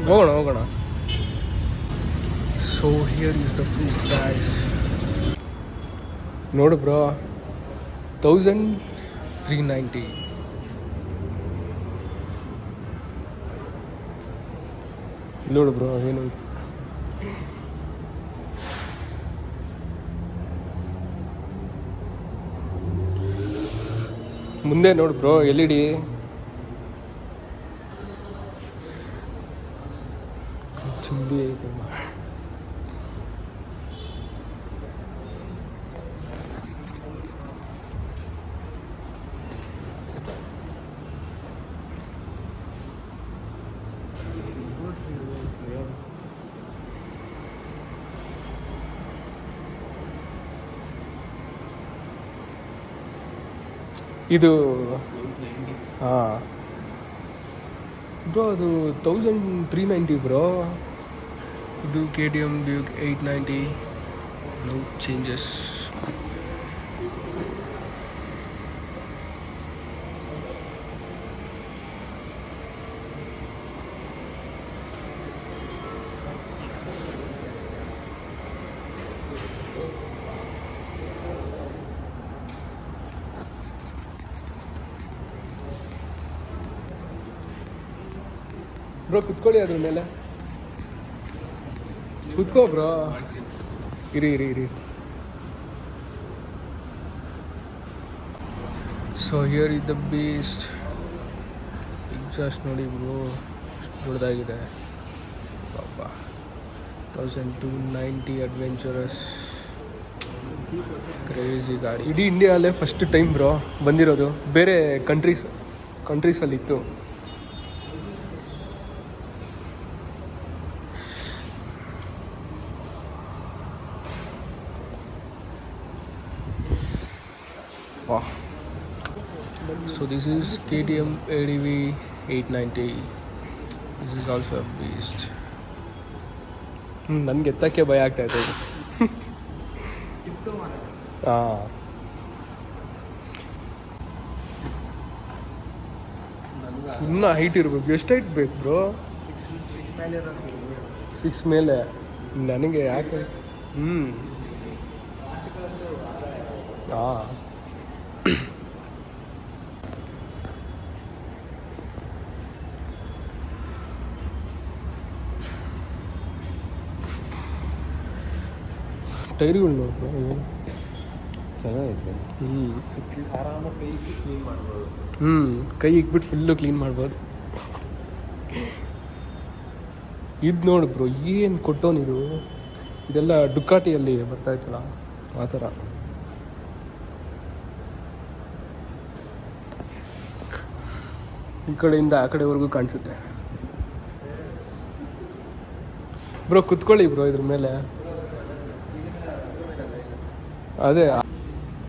ಹೋಗೋಣ. So here is the place guys. ನೋಡು bro, 1390. ನೋಡು ಬ್ರೋ ಏನಂತ. ಮುಂದೆ ನೋಡು ಬ್ರೋ LED. ಚುಂಬಿ ಐತೆ. ಇದು ಹಾಂ ಬ್ರೋ, ಅದು 1390 ಬ್ರೋ. ಇದು KTM Duke 890. No changes. Bro ಕುತ್ಕೊಳ್ಳಿ ಅದ್ರ ಮೇಲೆ. ಕುತ್ಕೋ ಬ್ರೋ. ಇರಿ. So here is the beast. Exhaust ನೋಡಿ ಬ್ರೋ, ದೊಡ್ಡದಾಗಿದೆ ಪಾಪ. 1290 ಅಡ್ವೆಂಚರಸ್. ಕ್ರೇಜಿ ಗಾಡಿ. ಇಡೀ ಇಂಡಿಯಾದಲ್ಲೇ ಫಸ್ಟ್ ಟೈಮ್ ಬ್ರೋ ಬಂದಿರೋದು. ಬೇರೆ ಕಂಟ್ರೀಸಲ್ಲಿತ್ತು. Wow. So this is KTM ADV 890. This is also a beast. ನನಗೆ ಎತ್ತಕ್ಕೆ ಭಯ ಆಗ್ತಾ ಇದೆ. ಹಾಂ, ಇನ್ನೂ ಹೈಟ್ ಇರಬೇಕು. ಎಷ್ಟು ಹೈಟ್ ಬೇಕು ಬ್ರೋ? 6 ಮೇಲೆ. ನನಗೆ ಯಾಕೆ? ಹಾಂ, ಟೈರ್ಗಳು ನೋಡ್ಬೋ ಚೆನ್ನಾಗೈತೆ. ಆರಾಮಾಗಿ ಕೈ ಕ್ಲೀನ್ ಮಾಡ್ಬೋದು. ಕೈ ಇಕ್ಬಿಟ್ಟು ಫುಲ್ಲು ಕ್ಲೀನ್ ಮಾಡ್ಬೋದು. ಇದು ನೋಡಿ ಬ್ರೋ, ಏನು ಕೊಟ್ಟೋನಿದು. ಇದೆಲ್ಲ ಡುಕಾಟಿಯಲ್ಲಿ ಬರ್ತಾಯಿತ್ತಲ್ಲ ಆ ಥರ. ಈ ಕಡೆಯಿಂದ ಆ ಕಡೆವರೆಗೂ ಕಾಣಿಸುತ್ತೆ ಬ್ರೋ. ಕುತ್ಕೊಳ್ಳಿ ಬ್ರೋ ಇದ್ರ ಮೇಲೆ. ಅದೇ